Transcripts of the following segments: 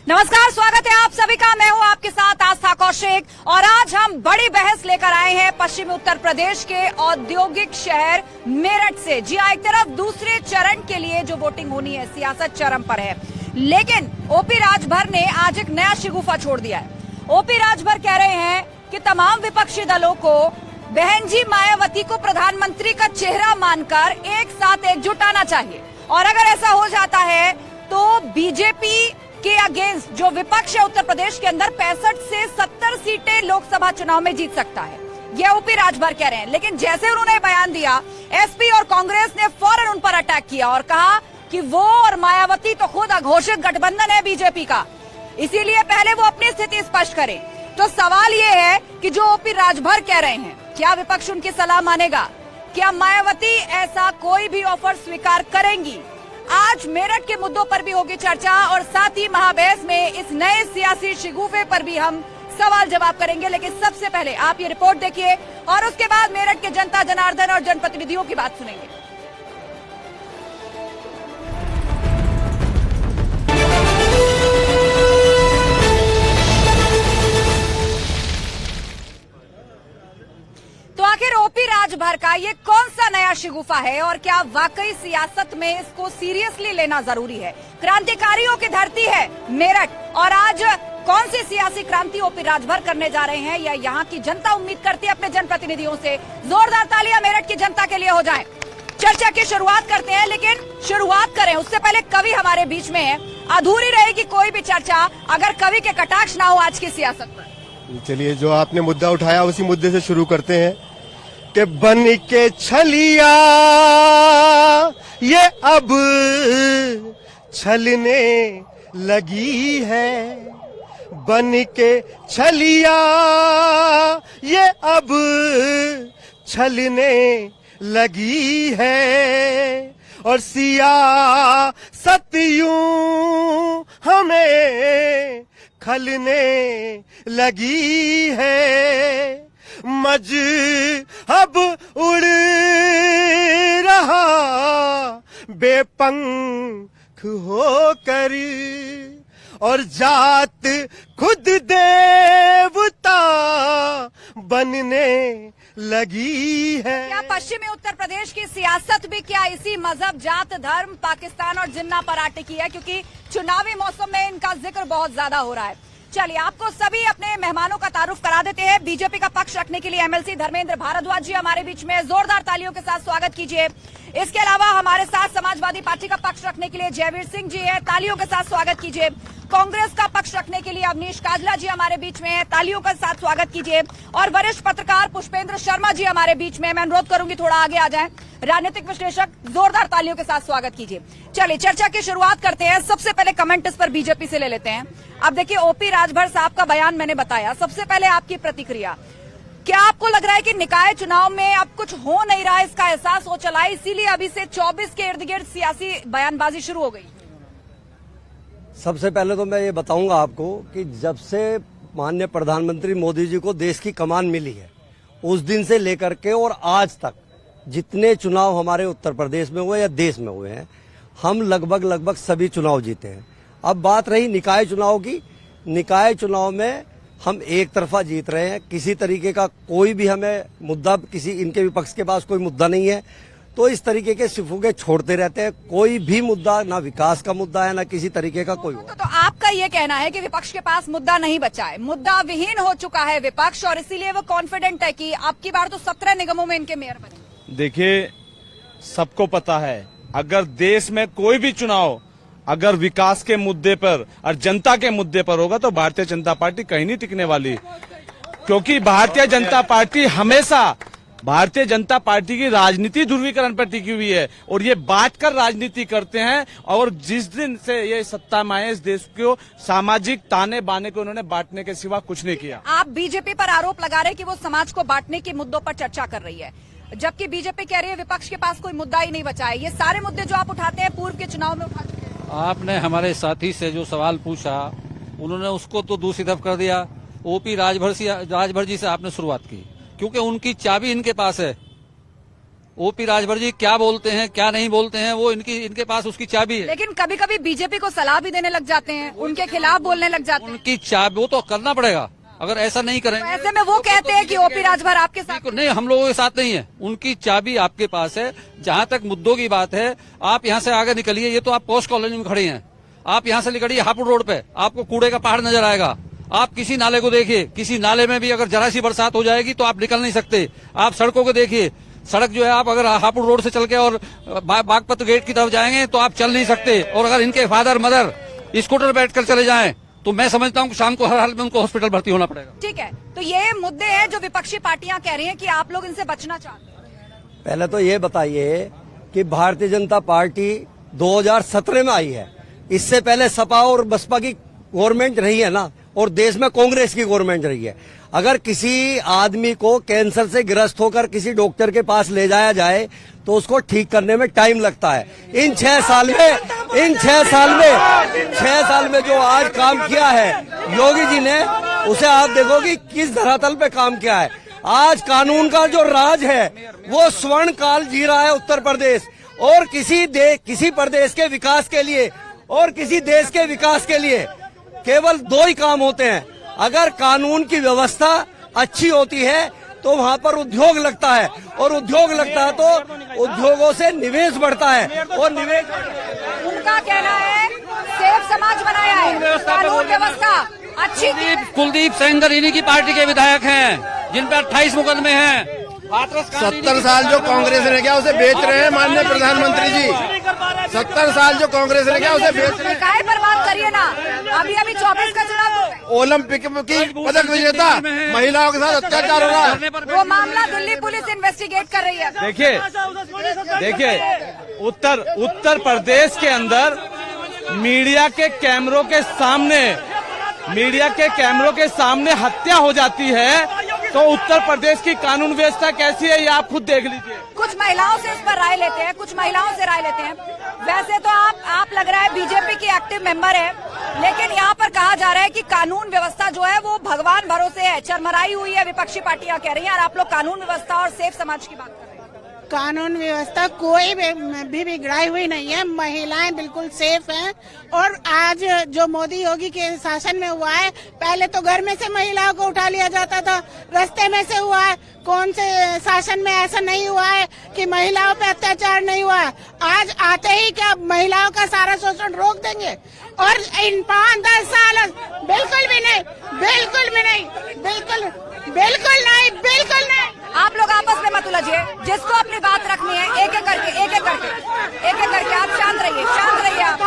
नमस्कार, स्वागत है आप सभी का। मैं हूं आपके साथ आस्था कौशिक और आज हम बड़ी बहस लेकर आए हैं पश्चिमी उत्तर प्रदेश के औद्योगिक शहर मेरठ से। जी हां, एक तरफ दूसरे चरण के लिए जो वोटिंग होनी है, सियासत चरम पर है, लेकिन ओपी राजभर ने आज एक नया शिगुफा छोड़ दिया है। ओपी राजभर कह रहे हैं कि तमाम विपक्षी दलों को बहन जी मायावती को प्रधानमंत्री का चेहरा मानकर एक साथ एकजुट आना चाहिए और अगर ऐसा हो जाता है तो बीजेपी के अगेंस्ट जो विपक्ष है उत्तर प्रदेश के अंदर 65 से 70 सीटें लोकसभा चुनाव में जीत सकता है। ये ओपी राजभर कह रहे हैं, लेकिन जैसे उन्होंने बयान दिया, एसपी और कांग्रेस ने फौरन उन पर अटैक किया और कहा कि वो और मायावती तो खुद अघोषित गठबंधन है बीजेपी का, इसीलिए पहले वो अपनी स्थिति स्पष्ट करें। तो सवाल ये है कि जो ओपी राजभर कह रहे हैं, क्या विपक्ष उनकी सलाह मानेगा? क्या मायावती ऐसा कोई भी ऑफर स्वीकार करेंगी? आज मेरठ के मुद्दों पर भी होगी चर्चा और साथ ही महाबहस में इस नए सियासी शिगुफे पर भी हम सवाल जवाब करेंगे। लेकिन सबसे पहले आप ये रिपोर्ट देखिए और उसके बाद मेरठ के जनता जनार्दन और जनप्रतिनिधियों की बात सुनेंगे। तो आखिर ओपी राजभर का ये कौन सा नया शिगुफा है और क्या वाकई सियासत में इसको सीरियसली लेना जरूरी है? क्रांतिकारियों की धरती है मेरठ और आज कौन सी सियासी क्रांति ओपी राजभर करने जा रहे हैं, या यहाँ की जनता उम्मीद करती है अपने जनप्रतिनिधियों से? जोरदार तालियां मेरठ की जनता के लिए हो जाएं। चर्चा की शुरुआत करते हैं, लेकिन शुरुआत करें उससे पहले कवि हमारे बीच में है। अधूरी रहेगी कोई भी चर्चा अगर कवि के कटाक्ष ना हो आज की सियासत पर। चलिए, जो आपने मुद्दा उठाया उसी मुद्दे से शुरू करते हैं कि बन के छलिया ये अब छलने लगी है, बन के छलिया ये अब छलने लगी है और सियासत यूं हमें खलने लगी है। मजहब उड़ रहा बेपंख होकर और जात खुद देवता बनने लगी है। क्या पश्चिमी उत्तर प्रदेश की सियासत भी क्या इसी मजहब, जात, धर्म, पाकिस्तान और जिन्ना पर टिकी है? क्योंकि चुनावी मौसम में इनका जिक्र बहुत ज्यादा हो रहा है। चलिए, आपको सभी अपने मेहमानों का तारुफ करा देते हैं। बीजेपी का पक्ष रखने के लिए एमएलसी धर्मेंद्र भारद्वाज जी हमारे बीच में, जोरदार तालियों के साथ स्वागत कीजिए। इसके अलावा हमारे साथ समाजवादी पार्टी का पक्ष रखने के लिए जयवीर सिंह जी है, तालियों के साथ स्वागत कीजिए। कांग्रेस का पक्ष रखने के लिए अवनीश काजला जी हमारे बीच में है, तालियों के साथ स्वागत कीजिए। और वरिष्ठ पत्रकार पुष्पेंद्र शर्मा जी हमारे बीच में, मैं अनुरोध करूंगी थोड़ा आगे आ जाएं, राजनीतिक विश्लेषक, जोरदार तालियों के साथ स्वागत कीजिए। चलिए, चर्चा की शुरुआत करते हैं। सबसे पहले कमेंट इस पर बीजेपी से ले लेते हैं। अब देखिए, ओपी राजभर साहब का बयान मैंने बताया, सबसे पहले आपकी प्रतिक्रिया। क्या आपको लग रहा है कि निकाय चुनाव में अब कुछ हो नहीं रहा है, इसका एहसास हो चला है, इसीलिए अभी से 24 के इर्द गिर्द सियासी बयानबाजी शुरू हो गई? सबसे पहले तो मैं ये बताऊंगा आपको कि जब से माननीय प्रधानमंत्री मोदी जी को देश की कमान मिली है, उस दिन से लेकर के और आज तक जितने चुनाव हमारे उत्तर प्रदेश में हुए या देश में हुए हैं, हम लगभग सभी चुनाव जीते हैं। अब बात रही निकाय चुनाव की, निकाय चुनाव में हम एक तरफा जीत रहे हैं। किसी तरीके का कोई भी हमें मुद्दा, किसी इनके विपक्ष के पास कोई मुद्दा नहीं है, तो इस तरीके के सिफुगे छोड़ते रहते हैं। कोई भी मुद्दा, ना विकास का मुद्दा है, ना किसी तरीके का कोई। तो आपका ये कहना है कि विपक्ष के पास मुद्दा नहीं बचा है, मुद्दा विहीन हो चुका है विपक्ष, और इसीलिए वो कॉन्फिडेंट है कि अब की बार तो 17 निगमों में इनके मेयर बने। देखिए, सबको पता है अगर देश में कोई भी चुनाव अगर विकास के मुद्दे पर और जनता के मुद्दे पर होगा तो भारतीय जनता पार्टी कहीं नहीं टिकने वाली, क्योंकि भारतीय जनता पार्टी हमेशा, भारतीय जनता पार्टी की राजनीति ध्रुवीकरण पर टिकी हुई है और ये बांटकर राजनीति करते हैं। और जिस दिन से ये सत्ता में आए, इस देश को सामाजिक ताने बाने को उन्होंने बांटने के सिवा कुछ नहीं किया। आप बीजेपी पर आरोप लगा रहे हैं कि वो समाज को बांटने के मुद्दों पर चर्चा कर रही है, जबकि बीजेपी कह रही है विपक्ष के पास कोई मुद्दा ही नहीं बचा है। ये सारे मुद्दे जो आप उठाते हैं पूर्व के चुनाव में उठा चुके हैं। आपने हमारे साथी से जो सवाल पूछा, उन्होंने उसको तो दूसरी तरफ कर दिया। ओपी राजभर जी से आपने शुरुआत की, क्योंकि उनकी चाबी इनके पास है, ओपी राजभर जी क्या बोलते हैं क्या नहीं बोलते हैं वो इनके पास उसकी चाबी है। लेकिन कभी कभी बीजेपी को सलाह भी देने लग जाते हैं, उनके खिलाफ बोलने लग जाते हैं। उनकी चाबी वो तो करना पड़ेगा, अगर ऐसा नहीं करें तो ऐसे में वो कहते हैं कि ओपी राजभर आपके साथ नहीं, हम लोगों के साथ नहीं है। उनकी चाबी आपके पास है। जहां तक मुद्दों की बात है, आप यहाँ से आगे निकलिए, ये तो आप पोस्ट कॉलोनी में खड़े हैं, आप यहाँ से निकलिए हापुड़ रोड पे, आपको कूड़े का पहाड़ नजर आएगा। आप किसी नाले को देखिए, किसी नाले में भी अगर जरा सी बरसात हो जाएगी तो आप निकल नहीं सकते। आप सड़कों को देखिए, सड़क जो है, आप अगर हापुड़ रोड से चल के और बागपत गेट की तरफ जाएंगे तो आप चल नहीं सकते। और अगर इनके फादर मदर स्कूटर बैठकर चले जाएं तो मैं समझता हूं कि शाम को हर हाल में उनको हॉस्पिटल भर्ती होना पड़ेगा। ठीक है, तो ये मुद्दे हैं जो विपक्षी पार्टियां कह रही हैं कि आप लोग इनसे बचना चाहते हैं। पहले तो ये बताइए कि भारतीय जनता पार्टी 2017 में आई है, इससे पहले सपा और बसपा की गवर्नमेंट रही है ना, और देश में कांग्रेस की गवर्नमेंट रही है। अगर किसी आदमी को कैंसर से ग्रस्त होकर किसी डॉक्टर के पास ले जाया जाए तो उसको ठीक करने में टाइम लगता है। इन 6 साल में जो आज काम किया है योगी जी ने, उसे आप देखो कि किस धरातल पे काम किया है। आज कानून का जो राज है वो स्वर्ण काल जी रहा है उत्तर प्रदेश। और किसी प्रदेश के विकास के लिए और किसी देश के विकास के लिए केवल 2 ही काम होते हैं। अगर कानून की व्यवस्था अच्छी होती है तो वहाँ पर उद्योग लगता है, और उद्योग लगता है तो उद्योगों से निवेश बढ़ता है, और निवेश उनका कहना है सेफ समाज बनाया है, कानून व्यवस्था अच्छी की है। कुलदीप सेंगर इन्हीं की पार्टी के विधायक हैं, जिन पर 28 मुकदमे हैं। 70 साल जो कांग्रेस ने किया उसे बेच रहे हैं माननीय प्रधानमंत्री जी। 70 साल जो कांग्रेस ने किया उसे बेच रहे हैं। काहे पर बात करिए ना, अभी 24 का चुनाव। ओलंपिक की पदक विजेता महिलाओं के साथ अत्याचार हो रहा है, वो मामला दिल्ली पुलिस इन्वेस्टिगेट कर रही है। देखिए उत्तर प्रदेश के अंदर मीडिया के कैमरों के सामने हत्या हो जाती है, तो उत्तर प्रदेश की कानून व्यवस्था कैसी है ये आप खुद देख लीजिए। कुछ महिलाओं से इस पर राय लेते हैं, कुछ महिलाओं से राय लेते हैं। वैसे तो आप लग रहा है बीजेपी की एक्टिव मेंबर है, लेकिन यहाँ पर कहा जा रहा है कि कानून व्यवस्था जो है वो भगवान भरोसे है, चरमराई हुई है, विपक्षी पार्टियां कह रही हैं, और आप लोग कानून व्यवस्था और सेफ समाज की बात कर रहे हैं। कानून व्यवस्था कोई भी बिगड़ाई हुई नहीं है, महिलाएं बिल्कुल सेफ हैं। और आज जो मोदी योगी के शासन में हुआ है, पहले तो घर में से महिलाओं को उठा लिया जाता था, रास्ते में से हुआ है। कौन से शासन में ऐसा नहीं हुआ है कि महिलाओं पे अत्याचार नहीं हुआ है? आज आते ही क्या महिलाओं का सारा शोषण रोक देंगे? और इन 5-10 साल बिल्कुल भी नहीं, बिल्कुल भी नहीं, बिल्कुल नहीं। आप लोग आपस में मत उलझिए, जिसको अपनी बात रखनी है एक एक करके आप शांत रहिए आप।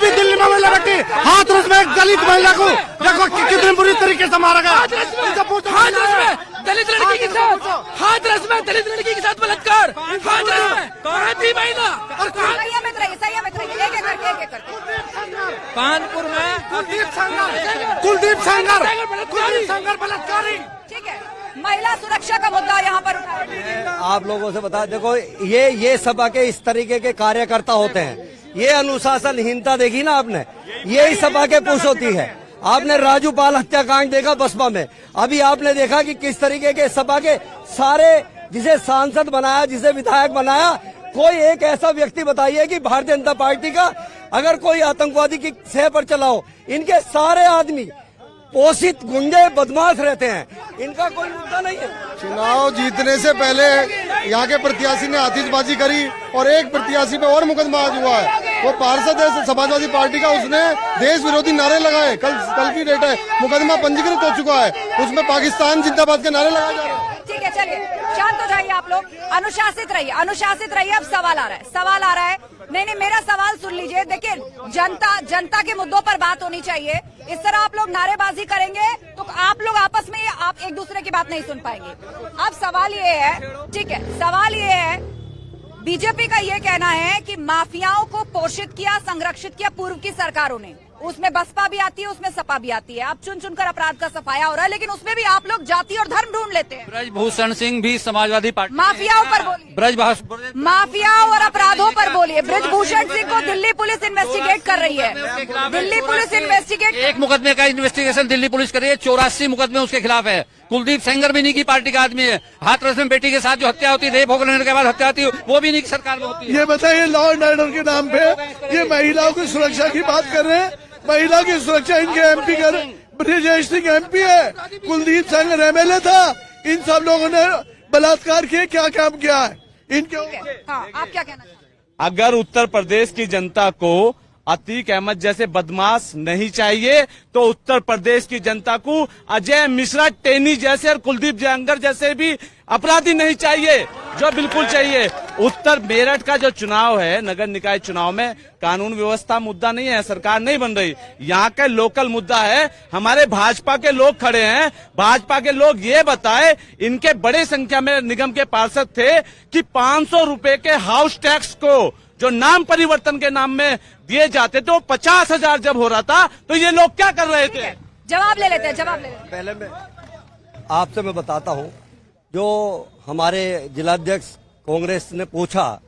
दिल्ली में महिला बैठी, हाथ रस में एक दलित महिला को देखो कितने बुरी तरीके से मारा गया। दलित लड़की के साथ हाथ रस में दलित लड़की के साथ बलात्कार, हाथ रस में कहाँ थी महिला? और संयमित रहिए एक एक करके। कानपुर में कुलदीप सेंगर बलात्कारी। ठीक है, महिला सुरक्षा का मुद्दा यहाँ पर उठाया। आप लोगों से बता, देखो ये सपा के इस तरीके के कार्यकर्ता होते हैं। ये अनुशासनहीनता देखी ना आपने, ये सपा के पुरुष होती है। आपने राजू पाल हत्याकांड देखा बसपा में, अभी आपने देखा कि किस तरीके के सपा के सारे, जिसे सांसद बनाया, जिसे विधायक बनाया, कोई एक ऐसा व्यक्ति बताइए कि भारतीय जनता पार्टी का अगर कोई आतंकवादी की सह पर चला हो। इनके सारे आदमी पोषित गुंडे बदमाश रहते हैं, इनका कोई मुद्दा नहीं है। चुनाव जीतने से पहले यहाँ के प्रत्याशी ने आतिशबाजी करी और एक प्रत्याशी पे और मुकदमा आज हुआ है। वो पार्षद है समाजवादी पार्टी का, उसने देश विरोधी नारे लगाए। कल की डेट है, मुकदमा पंजीकृत हो चुका है, उसमें पाकिस्तान जिंदाबाद के नारे लगाए जा रहे हैं। ठीक है, चलिए शांत हो जाइए आप लोग, अनुशासित रहिए। अब सवाल आ रहा है। नहीं, मेरा सवाल सुन लीजिए। देखिए, जनता के मुद्दों पर बात होनी चाहिए। इस तरह आप लोग नारेबाजी करेंगे तो आप लोग आपस में आप एक दूसरे की बात नहीं सुन पाएंगे। अब सवाल ये है, बीजेपी का ये कहना है कि माफियाओं को पोषित किया, संरक्षित किया पूर्व की सरकारों ने, उसमें बसपा भी आती है, उसमें सपा भी आती है। आप चुन चुनकर अपराध का सफाया हो रहा है, लेकिन उसमें भी आप लोग जाति और धर्म ढूंढ लेते हैं। ब्रजभूषण सिंह भी समाजवादी पार्टी माफियाओं पर बोलिए, माफियाओं और अपराधों पर बोलिए। ब्रजभूषण सिंह को दिल्ली पुलिस इन्वेस्टिगेट कर रही है। दिल्ली पुलिस इन्वेस्टिगेट, एक मुकदमे का इन्वेस्टिगेशन दिल्ली पुलिस कर रही है, 84 मुकदमे उसके खिलाफ है। कुलदीप सेंगर भी इन्हीं की पार्टी का आदमी है। हाथरस में बेटी के साथ जो हत्या होती है, रेप होने के बाद हत्या होती है, वो भी इन्हीं की सरकार में होती है। ये बताइए, लॉ एंड ऑर्डर के नाम पे ये महिलाओं की सुरक्षा की बात कर रहे हैं। महिला की सुरक्षा इनके एमपी कर, ब्रजेश सिंह एमपी है, कुलदीप सेंगर एमएलए था। इन सब लोगों ने बलात्कार किए, क्या काम किया है इनके? हाँ, आप क्या कहना चाहते हैं? अगर उत्तर प्रदेश की जनता को अतीक अहमद जैसे बदमाश नहीं चाहिए, तो उत्तर प्रदेश की जनता को अजय मिश्रा टेनी जैसे और कुलदीप सेंगर जैसे भी अपराधी नहीं चाहिए। जो बिल्कुल चाहिए, उत्तर मेरठ का जो चुनाव है, नगर निकाय चुनाव में कानून व्यवस्था मुद्दा नहीं है, सरकार नहीं बन रही। यहाँ का लोकल मुद्दा है। हमारे भाजपा के लोग खड़े हैं। भाजपा के लोग ये बताए, इनके बड़े संख्या में निगम के पार्षद थे कि 500 रुपए के हाउस टैक्स को जो नाम परिवर्तन के नाम में दिए जाते थे, वो 50,000 जब हो रहा था, तो ये लोग क्या कर रहे थे? जवाब ले लेते हैं, जवाब ले लेते हैं। पहले मैं आपसे बताता हूं, जो हमारे जिलाध्यक्ष कांग्रेस ने पूछा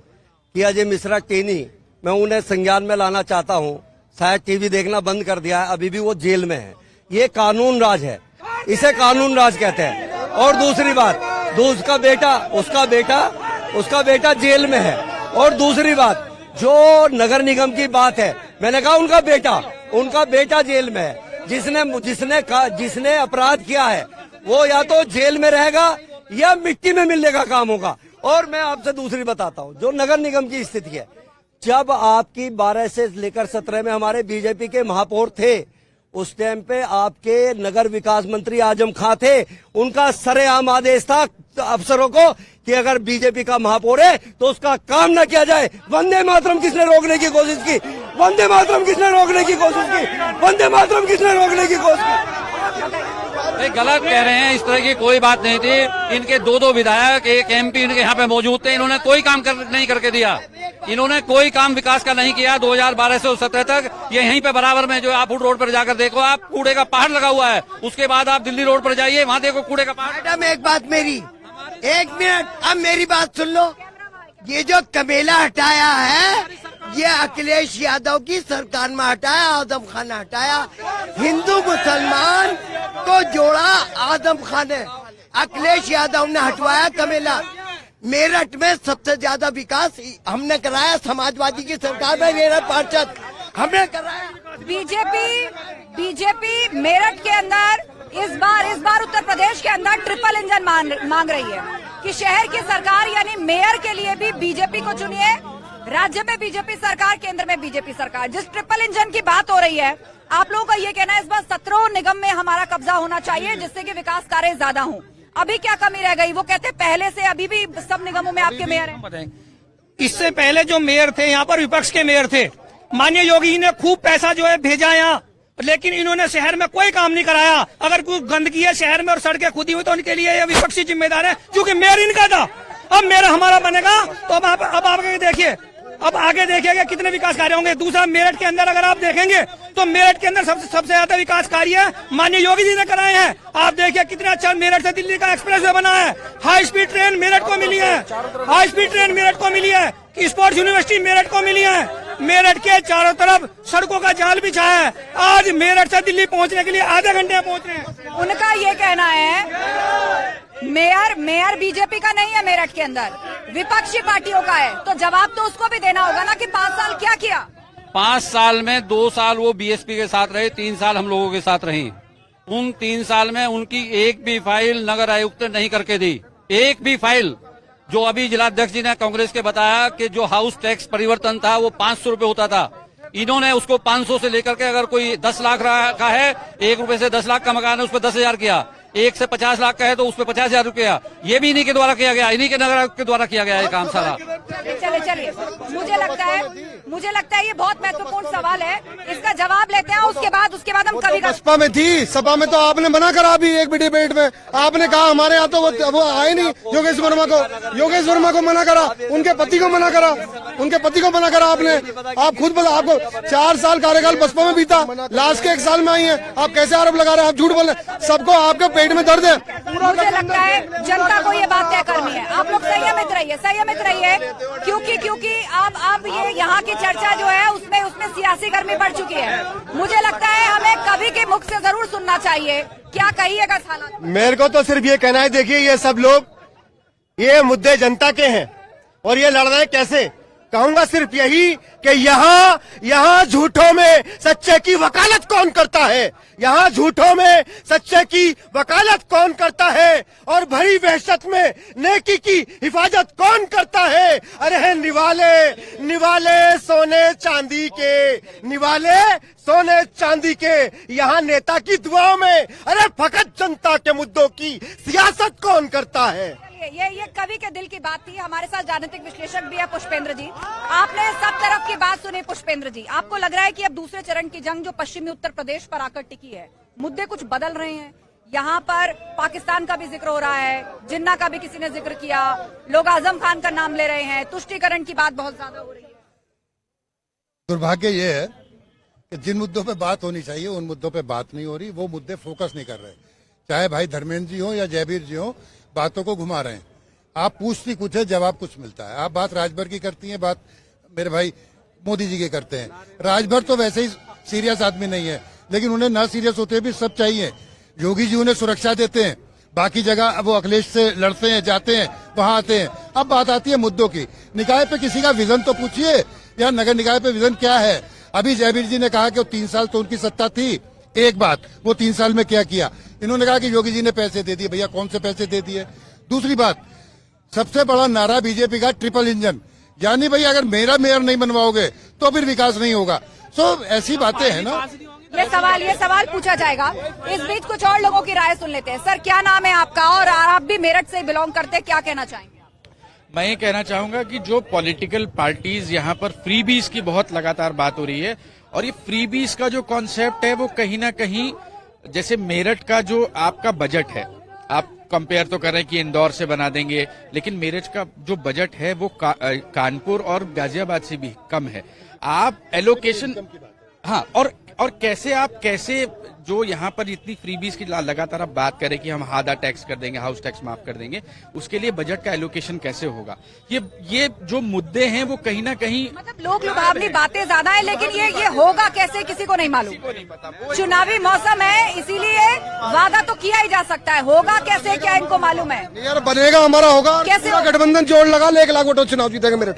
कि अजय मिश्रा टेनी, मैं उन्हें संज्ञान में लाना चाहता हूं। शायद टीवी देखना बंद कर दिया है, अभी भी वो जेल में है। ये कानून राज है, इसे कानून राज कहते हैं। और दूसरी बात, उसका बेटा जेल में है। और दूसरी बात, जो नगर निगम की बात है, मैंने कहा उनका बेटा जेल में है। जिसने अपराध किया है वो या तो जेल में रहेगा या मिट्टी में मिलने का काम होगा। और मैं आपसे दूसरी बताता हूँ, जो नगर निगम की स्थिति है, जब आपकी 12 से लेकर 17 में हमारे बीजेपी के महापौर थे, उस टाइम पे आपके नगर विकास मंत्री आजम खां थे। उनका सरेआम आदेश था अफसरों को कि अगर बीजेपी का महापौर है तो उसका काम न किया जाए। वंदे मातरम किसने रोकने की कोशिश की? वंदे मातरम किसने रोकने की कोशिश की? नहीं, गलत कह रहे हैं। इस तरह की कोई बात नहीं थी। इनके दो विधायक, एक एमपी इनके यहाँ पे मौजूद थे। इन्होंने कोई काम नहीं करके दिया। इन्होंने कोई काम विकास का नहीं किया। 2012 से 2017 तक ये यहीं पे बराबर में, जो आप रोड पर जाकर देखो, आप कूड़े का पहाड़ लगा हुआ है। उसके बाद आप दिल्ली रोड पर जाइए, वहाँ देखो कूड़े का पहाड़। मैडम, एक बात मेरी, एक मिनट, अब मेरी बात सुन लो। ये जो कमेला हटाया है, ये अखिलेश यादव की सरकार में हटाया, आजम खान ने हटाया। हिंदू मुसलमान को जोड़ा आजम खान ने, अखिलेश यादव ने हटवाया कमेला। मेरठ में सबसे ज्यादा विकास हमने कराया, समाजवादी की सरकार में मेरठ पार्षद हमने कराया। बीजेपी मेरठ के अंदर इस बार उत्तर प्रदेश के अंदर ट्रिपल इंजन मांग रही है कि शहर की सरकार यानी मेयर के लिए भी बीजेपी को चुनिए। राज्य में बीजेपी सरकार, केंद्र में बीजेपी सरकार। जिस ट्रिपल इंजन की बात हो रही है, आप लोगों का ये कहना है इस बार 17 निगम में हमारा कब्जा होना चाहिए, जिससे कि विकास कार्य ज्यादा हों। अभी क्या कमी रह गई? वो कहते हैं पहले से अभी भी सब निगमों में आपके मेयर हैं। इससे पहले जो मेयर थे, यहाँ पर विपक्ष के मेयर थे। माननीय योगी ने खूब पैसा जो है भेजा यहाँ, लेकिन इन्होंने शहर में कोई काम नहीं कराया। अगर कोई गंदगी है शहर में और सड़कें खुदी हुई, तो उनके लिए ये विपक्षी जिम्मेदार है, क्योंकि मेयर इनका था। अब मेयर हमारा बनेगा तो अब आगे देखिए, अब आगे देखिएगा कितने विकास कार्य होंगे। दूसरा, मेरठ के अंदर अगर आप देखेंगे तो मेरठ के अंदर सबसे ज्यादा विकास कार्य माननीय योगी जी ने कराए हैं। आप देखिए कितना अच्छा मेरठ से दिल्ली का एक्सप्रेस वे बना है। हाई स्पीड ट्रेन मेरठ को मिली है, स्पोर्ट्स यूनिवर्सिटी मेरठ को मिली है। मेरठ के चारों तरफ सड़कों का जाल बिछाया है। आज मेरठ से दिल्ली पहुंचने के लिए आधे घंटे में पहुंच रहे हैं। उनका ये कहना है मेयर बीजेपी का नहीं है, मेरठ के अंदर विपक्षी पार्टियों का है। तो जवाब तो उसको भी देना होगा ना कि 5 साल क्या किया। 5 साल में 2 साल वो बीएसपी के साथ रहे, 3 साल हम लोगों के साथ रही। उन 3 साल में उनकी एक भी फाइल नगर आयुक्त ने नहीं करके दी, एक भी फाइल। जो अभी जिलाध्यक्ष जी ने कांग्रेस के बताया कि जो हाउस टैक्स परिवर्तन था वो 500 रुपए होता था, इन्होंने उसको 500 से लेकर के, अगर कोई 10 लाख का है, 1 रुपए से 10 लाख का मकान है, उस पर 10,000 किया। 1 से 50 लाख का है तो उस पर 50,000 रुपया। ये भी इन्हीं के द्वारा किया गया, इन्हीं के नगर आयुक्त के द्वारा किया गया ये काम सारा। चलिए, मुझे लगता है ये बहुत महत्वपूर्ण सवाल है। इसका जवाब लेते हैं, उसके बाद हम कभी बसपा में थी, सपा में तो आपने मना करा। अभी एक भी डिबेट में आपने कहा हमारे यहाँ तो वो आए नहीं। योगेश वर्मा को मना करा, उनके पति को मना करा। उनके पति को मना करा आपने। आप खुद बता, आपको 4 साल कार्यकाल बसपा में बीता, लास्ट के 1 साल में आई है, आप कैसे आरोप लगा रहे हैं? आप झूठ बोल रहे हैं, सबको आपके पेट में दर्द है। मुझे लगता है जनता को ये बात तय करनी है। आप लोग संयमित रहिए, क्योंकि अब ये यहाँ की चर्चा जो है उसमें सियासी गर्मी बढ़ चुकी है। मुझे लगता है हमें कभी के मुख से जरूर सुनना चाहिए। क्या कहिएगा हालात? मेरे को तो सिर्फ ये कहना है, देखिए ये सब लोग, ये मुद्दे जनता के हैं और ये लड़ रहे हैं कैसे। कहूंगा सिर्फ यही कि यहाँ झूठों में सच्चे की वकालत कौन करता है, यहाँ झूठों में सच्चे की वकालत कौन करता है और भरी वहशत में नेकी की हिफाजत कौन करता है। अरे है निवाले सोने चांदी के यहाँ नेता की दुआओं में, अरे फकत जनता के मुद्दों की सियासत कौन करता है। ये कवि के दिल की बात थी। हमारे साथ राजनीतिक विश्लेषक भी है पुष्पेंद्र जी। आपने सब तरफ की बात सुनी। पुष्पेंद्र जी, आपको लग रहा है कि अब दूसरे चरण की जंग जो पश्चिमी उत्तर प्रदेश पर आकर टिकी है, मुद्दे कुछ बदल रहे हैं? यहाँ पर पाकिस्तान का भी जिक्र हो रहा है, जिन्ना का भी किसी ने जिक्र किया, लोग आजम खान का नाम ले रहे हैं, तुष्टीकरण की बात बहुत ज्यादा हो रही है। दुर्भाग्य ये है कि जिन मुद्दों पे बात होनी चाहिए उन मुद्दों पे बात नहीं हो रही, वो मुद्दे फोकस नहीं कर रहे। चाहे भाई धर्मेंद्र जी हो या जयवीर जी हो, बातों को घुमा रहे हैं। आप पूछती कुछ है, जवाब कुछ मिलता है। आप बात राजभर की करती हैं, बात मेरे भाई मोदी जी के करते हैं। राजभर तो वैसे ही सीरियस आदमी नहीं है, लेकिन उन्हें ना सीरियस होते भी सब चाहिए। योगी जी उन्हें सुरक्षा देते हैं, बाकी जगह वो अखिलेश से लड़ते हैं, जाते हैं, वहां आते हैं। अब बात आती है मुद्दों की। निकाय पे किसी का विजन तो पूछिए, या नगर निकाय पे विजन क्या है। अभी जयवीर जी ने कहा कि 3 साल तो उनकी सत्ता थी। एक बात, वो 3 साल में क्या किया? इन्होंने कहा कि योगी जी ने पैसे दे दिए। भैया कौन से पैसे दे दिए? दूसरी बात, सबसे बड़ा नारा बीजेपी का ट्रिपल इंजन, यानी भाई अगर मेरा मेयर नहीं बनवाओगे तो फिर विकास नहीं होगा। सो ऐसी बातें हैं ना। ये सवाल पूछा जाएगा। इस बीच कुछ और लोगों की राय सुन लेते हैं। सर, क्या नाम है आपका और आप भी मेरठ से बिलोंग करते हैं, क्या कहना चाहेंगे? मैं ये कहना चाहूंगा कि जो पॉलिटिकल पार्टीज यहाँ पर फ्रीबीज की बहुत लगातार बात हो रही है, और ये फ्रीबीज का जो कॉन्सेप्ट है वो कहीं ना कहीं, जैसे मेरठ का जो आपका बजट है, आप कंपेयर तो कर रहे हैं कि इंदौर से बना देंगे, लेकिन मेरठ का जो बजट है वो कानपुर और गाजियाबाद से भी कम है। आप एलोकेशन, हाँ, और कैसे जो यहाँ पर इतनी फ्रीबीज की लगातार आप बात करें कि हम आधा टैक्स कर देंगे, हाउस टैक्स माफ कर देंगे, उसके लिए बजट का एलोकेशन कैसे होगा? ये जो मुद्दे हैं वो कहीं ना कहीं, मतलब लोग लुभावनी बातें ज्यादा है, लेकिन ये होगा कैसे किसी को नहीं मालूम। चुनावी मौसम है, इसीलिए वादा तो किया ही जा सकता है, होगा कैसे क्या इनको मालूम है? यार बनेगा, हमारा होगा। कैसे गठबंधन जोड़ लगा, 1 लाख वोटों चुनाव जीतेंगे मेरठ।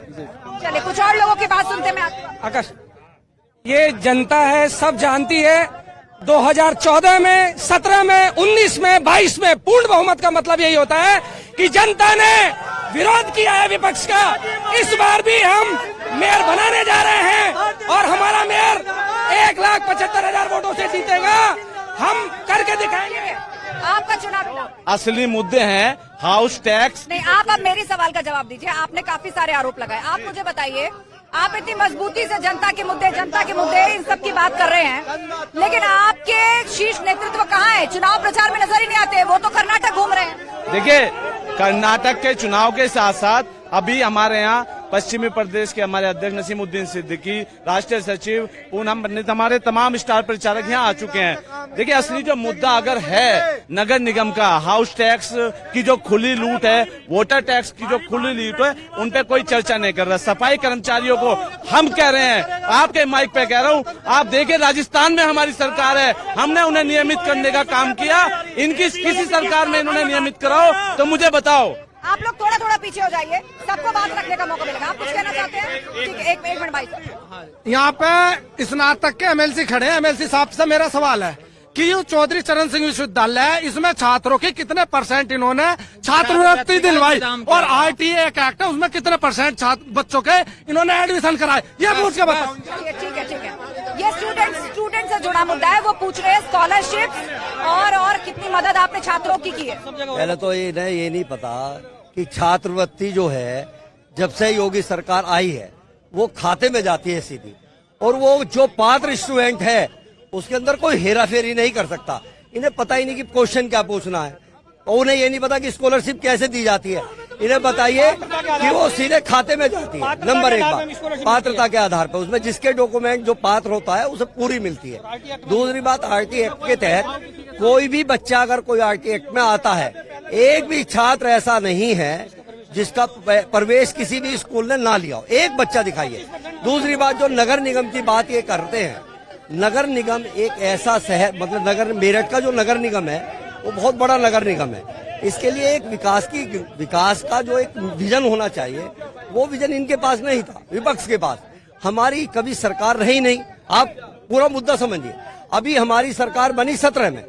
चलिए कुछ और लोगों की बात सुनते हैं। आकाश, ये जनता है, सब जानती है। 2014 में, 17 में, 19 में, 22 में पूर्ण बहुमत का मतलब यही होता है कि जनता ने विरोध किया है विपक्ष का। इस बार भी हम मेयर बनाने जा रहे हैं और हमारा मेयर 1,75,000 वोटों से जीतेगा। हम करके दिखाएंगे। आपका चुनाव असली मुद्दे हैं हाउस टैक्स। नहीं, आप अब मेरी सवाल का जवाब दीजिए। आपने काफी सारे आरोप लगाए, आप मुझे बताइए, आप इतनी मजबूती से जनता के मुद्दे इन सब की बात कर रहे हैं, लेकिन आपके शीर्ष नेतृत्व कहाँ है? चुनाव प्रचार में नजर ही नहीं आते, वो तो कर्नाटक घूम रहे हैं। देखिए, कर्नाटक के चुनाव के साथ साथ अभी हमारे यहाँ पश्चिमी प्रदेश के हमारे अध्यक्ष नसीमुद्दीन सिद्दीकी, राष्ट्रीय सचिव पूनम पंडित, हमारे तमाम स्टार प्रचारक यहाँ आ चुके हैं। देखिए, असली जो मुद्दा अगर है नगर निगम का, हाउस टैक्स की जो खुली लूट है, वोटर टैक्स की जो खुली लूट है, उन पे कोई चर्चा नहीं कर रहा। सफाई कर्मचारियों को हम कह रहे हैं, आपके माइक पे कह रहा हूँ, आप देखिए राजस्थान में हमारी सरकार है, हमने उन्हें नियमित करने का काम किया। इनकी किसी सरकार में इन्होंने नियमित कराओ तो मुझे बताओ। आप लोग थोड़ा पीछे हो जाइए, सबको बात रखने का मौका मिलेगा। आप कुछ कहना चाहते हैं? ठीक है, एक मिनट भाई साहब। यहाँ पे स्नातक के एमएलसी खड़े हैं। एमएलसी साहब से मेरा सवाल है कि ये चौधरी चरण सिंह विश्वविद्यालय है, इसमें छात्रों की कितने % इन्होंने छात्रवृत्ति दिलवाई, और RTA एक एक्ट है उसमें कितने % बच्चों के इन्होंने एडमिशन कराए, ये पूछ के बताओ। ठीक है। ये स्टूडेंट से जुड़ा मुद्दा है, वो पूछ रहे हैं स्कॉलरशिप और कितनी मदद आपने छात्रों की है। पहले तो ये नहीं पता कि छात्रवृत्ति जो है जब से योगी सरकार आई है वो खाते में जाती है सीधी, और वो जो पात्र स्टूडेंट है उसके अंदर कोई हेरा फेरी नहीं कर सकता। इन्हें पता ही नहीं कि क्वेश्चन क्या पूछना है, और उन्हें ये नहीं पता कि स्कॉलरशिप कैसे दी जाती है। इन्हें बताइए कि वो सीधे खाते में जाती है। नंबर 1 बात पात्रता के आधार पर, उसमें जिसके डॉक्यूमेंट जो पात्र होता है उसे पूरी मिलती है। दूसरी बात, आरटी एक्ट के तहत कोई भी बच्चा अगर कोई आरटी एक्ट में आता है, एक भी छात्र ऐसा नहीं है जिसका प्रवेश किसी भी स्कूल ने ना लिया हो, एक बच्चा दिखाइए। दूसरी बात, जो नगर निगम की बात ये करते हैं, नगर निगम एक ऐसा शहर, मतलब नगर मेरठ का जो नगर निगम है वो बहुत बड़ा नगर निगम है। इसके लिए एक विकास का जो एक विजन होना चाहिए, वो विजन इनके पास नहीं था, विपक्ष के पास। हमारी कभी सरकार रही नहीं, आप पूरा मुद्दा समझिए। अभी हमारी सरकार बनी 17 में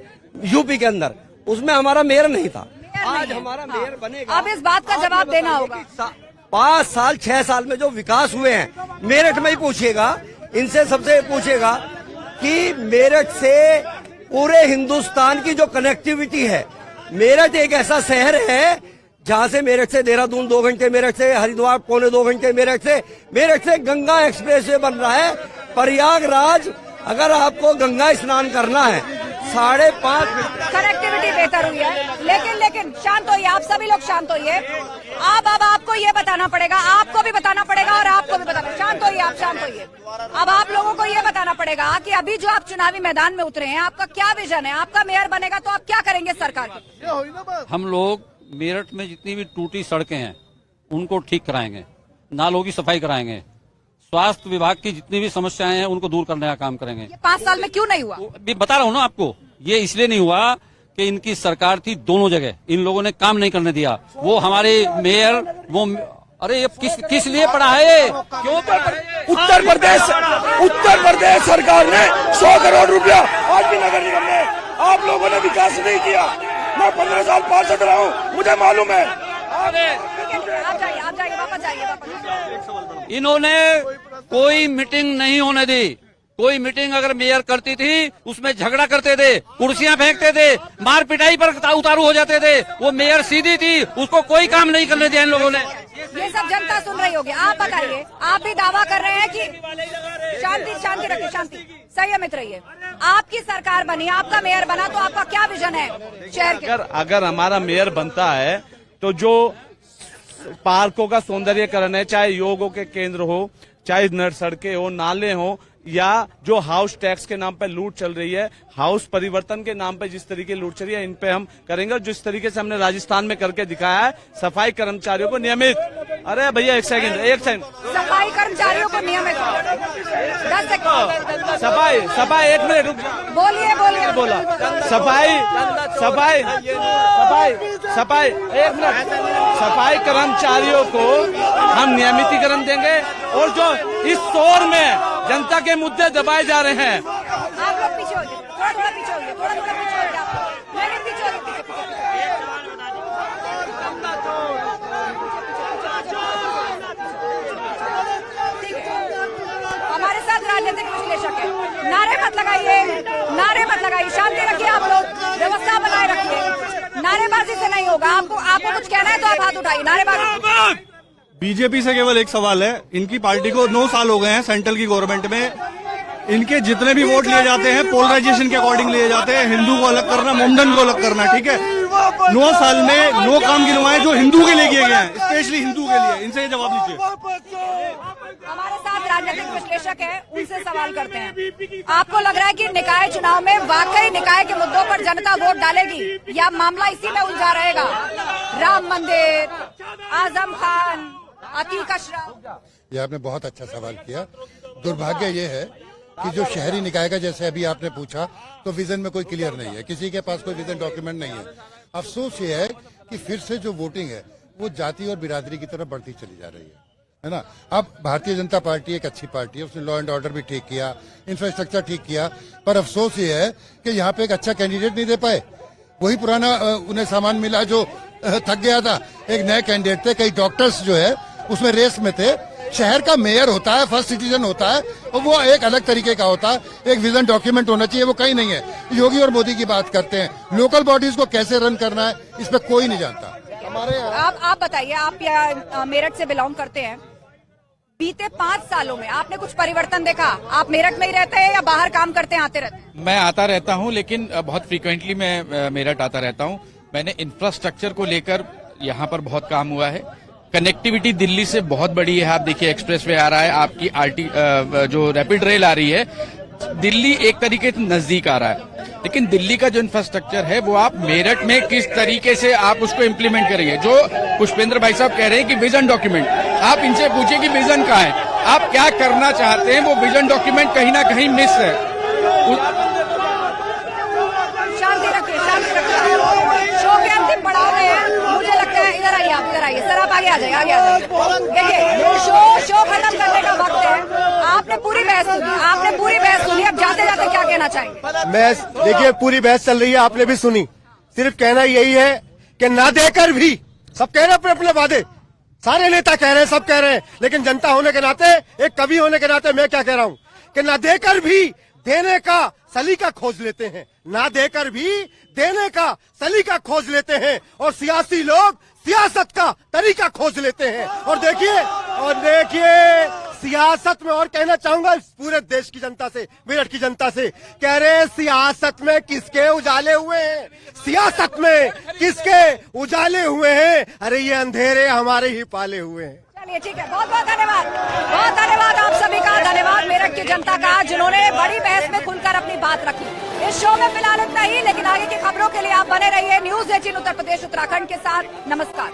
यूपी के अंदर, उसमें हमारा मेयर नहीं था। आज हमारा मेयर बनेगा। अब इस बात का जवाब देना होगा। 5 साल 6 साल में जो विकास हुए हैं, मेरठ में ही पूछिएगा, इनसे सबसे पूछिएगा कि मेरठ से पूरे हिंदुस्तान की जो कनेक्टिविटी है, मेरठ एक ऐसा शहर है जहां से मेरठ से देहरादून 2 घंटे, मेरठ से हरिद्वार 2.25 घंटे, मेरठ से गंगा एक्सप्रेस वे बन रहा है। प्रयागराज अगर आपको गंगा स्नान करना है 5.5 कनेक्टिविटी बेहतर हुई है। लेकिन शांत होइए, आप सभी लोग शांत होइए। अब आपको ये बताना पड़ेगा, आपको भी बताना पड़ेगा और आपको भी बताना। शांत होइए, आप शांत होइए। अब आप लोगों को ये बताना पड़ेगा कि अभी जो आप चुनावी मैदान में उतरे हैं, आपका क्या विजन है? आपका मेयर बनेगा तो आप क्या करेंगे सरकार की? हम लोग मेरठ में जितनी भी टूटी सड़कें हैं उनको ठीक कराएंगे, नालों की सफाई कराएंगे, स्वास्थ्य विभाग की जितनी भी समस्याएं हैं उनको दूर करने का काम करेंगे। ये 5 साल में क्यों नहीं हुआ? अभी बता रहा हूँ ना आपको, ये इसलिए नहीं हुआ कि इनकी सरकार थी दोनों जगह, इन लोगों ने काम नहीं करने दिया। वो हमारे मेयर, वो अरे ये किस लिए पड़ा है? क्यों उत्तर प्रदेश सरकार ने 100 करोड़ रुपया आज भी नगर निगम ने, आप लोगों ने विकास नहीं किया। मैं 15 साल पार्षद रहा हूँ, मुझे मालूम है। आप जाइए, वापस जाइए। इन्होंने कोई मीटिंग नहीं होने दी। कोई मीटिंग अगर मेयर करती थी उसमें झगड़ा करते थे, कुर्सियां फेंकते थे, मार पिटाई पर उतारू हो जाते थे। वो मेयर सीधी थी, उसको कोई काम नहीं करने दिया इन लोगों ने। ये सब जनता सुन रही होगी। आप बताइए, आप भी दावा कर रहे हैं कि शांति रखिए, शांति, संयमित रहिए। आपकी सरकार बनी, आपका मेयर बना, तो आपका क्या विजन है शहर के? अगर हमारा मेयर बनता है तो जो पार्कों का सौंदर्यीकरण है, चाहे योगों के केंद्र हो, चाहे नर सड़कें हो, नाले हो, या जो हाउस टैक्स के नाम पे लूट चल रही है, हाउस परिवर्तन के नाम पे जिस तरीके लूट चल रही है, इन पे हम करेंगे। और जिस तरीके से हमने राजस्थान में करके दिखाया है, सफाई कर्मचारियों को नियमित, अरे भैया एक सेकंड, सफाई कर्मचारियों को नियमित 10 सेकंड सफाई 1 मिनट रुक, बोलिए बोला सफाई 1 मिनट। सफाई कर्मचारियों को हम नियमितीकरण देंगे, और जो इस शोर में जनता के मुद्दे दबाए जा रहे हैं, आप लोग पीछे हो जाइए, थोड़ा पीछे हो जाइए, थोड़ा पीछे हो जाइए आप। नहीं, पीछे हो जाइए, ठीक है। हमारे साथ राजनीतिक विश्लेषक है। नारे मत लगाइए, शांति रखिए, आप लोग व्यवस्था बनाए रखिए। नारेबाजी से नहीं होगा। आपको कुछ कहना है तो आप हाथ उठाइए। नारेबाजी। बीजेपी से केवल एक सवाल है, इनकी पार्टी को 9 साल हो गए हैं सेंट्रल की गवर्नमेंट में, इनके जितने भी वोट लिए जाते हैं पोलराइजेशन के अकॉर्डिंग लिए जाते हैं, हिंदू को अलग करना, मोमडन को अलग करना, ठीक है। 9 साल में 9 काम गिनवाए जो हिंदू के लिए किए गए हैं, स्पेशली हिंदू के लिए। इनसे जवाब दीजिए। हमारे साथ राजनीतिक विश्लेषक है, उनसे सवाल करते हैं। आपको लग रहा है कि निकाय चुनाव में वाकई निकाय के मुद्दों पर जनता वोट डालेगी, या मामला इसी में उलझा रहेगा? राम मंदिर, आजम खान, अतीक अशरफ। ये आपने बहुत अच्छा सवाल किया। दुर्भाग्य ये है कि जो शहरी निकाय का, जैसे अभी आपने पूछा, तो विजन में कोई क्लियर नहीं है, किसी के पास कोई विजन डॉक्यूमेंट नहीं है। अफसोस ये है कि फिर से जो वोटिंग है वो जाति और बिरादरी की तरफ बढ़ती चली जा रही है ना। अब भारतीय जनता पार्टी एक अच्छी पार्टी है, उसने लॉ एंड ऑर्डर भी ठीक किया, इंफ्रास्ट्रक्चर ठीक किया, पर अफसोस ये है कि यहाँ पे एक अच्छा कैंडिडेट नहीं दे पाए। वही पुराना उन्हें सामान मिला जो थक गया था। एक नए कैंडिडेट थे, कई डॉक्टर्स जो है उसमें रेस में थे। शहर का मेयर होता है, फर्स्ट सिटीजन होता है, और वो एक अलग तरीके का होता है। एक विजन डॉक्यूमेंट होना चाहिए, वो कहीं नहीं है। योगी और मोदी की बात करते हैं, लोकल बॉडीज को कैसे रन करना है इस पे कोई नहीं जानता। हमारे आप बताइए, आप यहाँ मेरठ से बिलोंग करते हैं, बीते 5 सालों में आपने कुछ परिवर्तन देखा? आप मेरठ में ही रहते हैं या बाहर काम करते हैं, आते रहते हैं? मैं आता रहता हूं, लेकिन बहुत फ्रीक्वेंटली मैं मेरठ आता रहता हूं। मैंने इंफ्रास्ट्रक्चर को लेकर यहाँ पर बहुत काम हुआ है। कनेक्टिविटी दिल्ली से बहुत बड़ी है। आप देखिए एक्सप्रेसवे आ रहा है, आपकी जो रैपिड रेल आ रही है, दिल्ली एक तरीके से नजदीक आ रहा है। लेकिन दिल्ली का जो इंफ्रास्ट्रक्चर है वो आप मेरठ में किस तरीके से आप उसको इम्प्लीमेंट करेंगे। जो पुष्पेंद्र भाई साहब कह रहे हैं कि विजन डॉक्यूमेंट, आप इनसे पूछिए कि विजन कहाँ है, आप क्या करना चाहते हैं। वो विजन डॉक्यूमेंट कहीं ना कहीं मिस है। शांति रखिए, शांति रखिए। शो के अंतिम पड़ाव में है, मुझे लगता है। इधर आइए आप, इधर आइए सर, आप आगे आ जाइए, आगे आ जाइए। देखिए शो खत्म करने का वक्त है। आपने पूरी बहस सुनी, आपने पूरी बहस सुनी, अब जाते जाते क्या कहना चाहेंगे? मैं देखिए पूरी बहस चल रही है, आपने भी सुनी। सिर्फ कहना यही है कि ना देकर भी, सब कह रहे हैं अपने अपने वादे, सारे नेता कह रहे हैं, सब कह रहे हैं, लेकिन जनता होने के नाते, एक कवि होने के नाते मैं क्या कह रहा हूँ कि ना देकर भी देने का सलीका खोज लेते हैं, ना देकर भी देने का सलीका खोज लेते हैं, और सियासी लोग सियासत का तरीका खोज लेते हैं। और देखिए सियासत में, और कहना चाहूंगा पूरे देश की जनता से, मेरठ की जनता से, कह रहे सियासत में किसके उजाले हुए हैं, सियासत में किसके उजाले हुए हैं, अरे ये अंधेरे हमारे ही पाले हुए हैं। चलिए ठीक है, बहुत बहुत धन्यवाद, बहुत धन्यवाद आप सभी का, धन्यवाद मेरठ की जनता का, जिन्होंने बड़ी बहस में खुलकर अपनी बात रखी। इस शो में फिलहाल इतना ही, लेकिन आगे की खबरों के लिए आप बने रहिए न्यूज़ 18 उत्तर प्रदेश उत्तराखंड के साथ। नमस्कार।